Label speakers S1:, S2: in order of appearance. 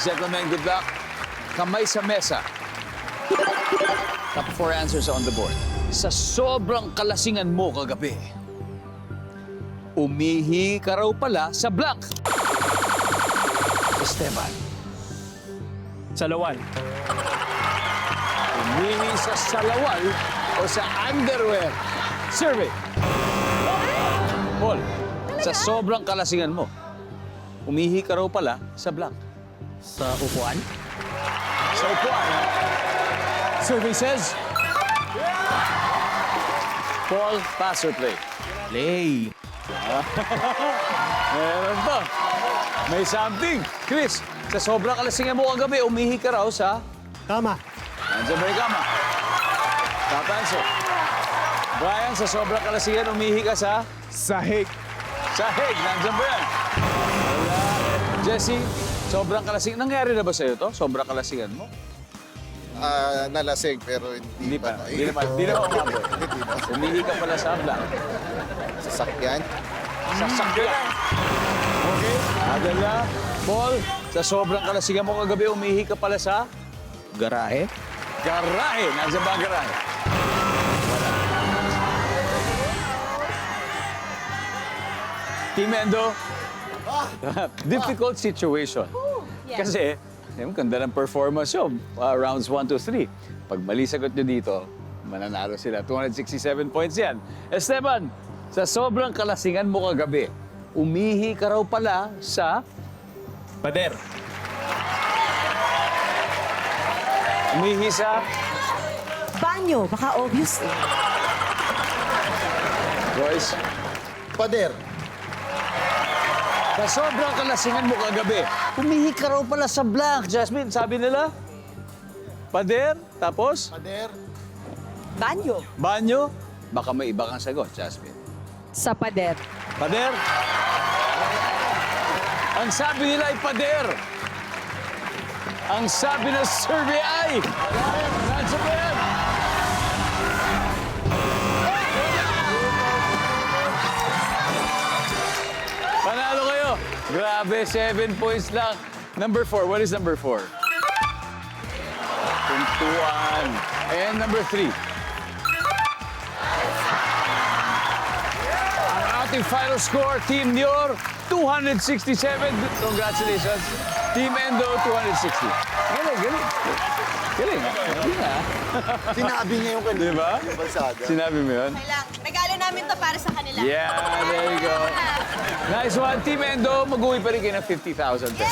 S1: Ladies and gentlemen, good luck. Kamay sa mesa. Top 4 answers on the board. Sa sobrang kalasingan mo kagabi, umihi ka raw pala sa blank. Esteban.
S2: Salawan.
S1: Umihi sa salawal o sa underwear. Survey. Paul, sa sobrang kalasingan mo, umihi ka raw pala sa blank.
S2: Sa upuan.
S1: Sa upuan. Survey says... Paul, pass or play?
S2: Play.
S1: Meron pa. May something. Chris, sa sobrang kalasingan mo kagabi, umihi ka raw sa...
S2: Tama.
S1: Nandiyan ba yung kama? Top answer. Brian, sa sobrang kalasingan, umihi ka sa...
S2: Sahig.
S1: Sahig. Nandiyan ba yan? Wala. Jesse, sobrang kalasingan. Nangyari na ba sa'yo to? Sobrang kalasingan mo?
S3: Nalasing pero
S1: Hindi
S3: hindi
S1: pa.
S3: pa.
S1: Hindi na umabot.
S3: Hindi na.
S1: Umihi ka pala sa blank.
S3: Sasakyan.
S1: Sasakyan. Okay. Adela, Paul, sa sobrang kalasingan mo kagabi, umihi ka pala sa...
S2: Garahe.
S1: Garahe. Nandiyan ba ang garahe? Wala. Team Endo, difficult situation. Kasi, yung ganda ng performance yun. Rounds 1 to 3. Pag mali sagot nyo dito, mananalo sila. 267 points yan. Esteban, sa sobrang kalasingan mo kagabi, umihi ka raw pala sa...
S2: Pader.
S1: Umihi sa...
S4: Banyo, baka obvious eh.
S1: Royce,
S3: Pader.
S1: sa sobrang kalasingan mo kagabi, umihi ka raw pala sa blank. Jasmine, sabi nila, pader, tapos
S3: Pader.
S4: Banyo.
S1: banyo. Baka may iba kang sagot, Jasmine.
S4: Sa pader.
S1: Pader. Ang sabi nila ay pader. Ang sabi ng survey ay... Nandiyan ba yan? Panalo kayo. Grabe, 7 points lang. Number 4. What is number 4? Tuntuan. And number 3. Ang ating final score, Team Nior, 267. Congratulations. Team Endo, 260. Galing, galing. Galing, ha? Galing, ha?
S3: Sinabi niya yung kanina.
S1: Di ba?
S3: Yung balsada.
S1: Sinabi mo yun?
S5: Lang. Regalo namin to para sa kanila.
S1: Yeah, there you go. Nice one. Team Endo, mag-uwi pa rin kayo ng 50,000 pesos.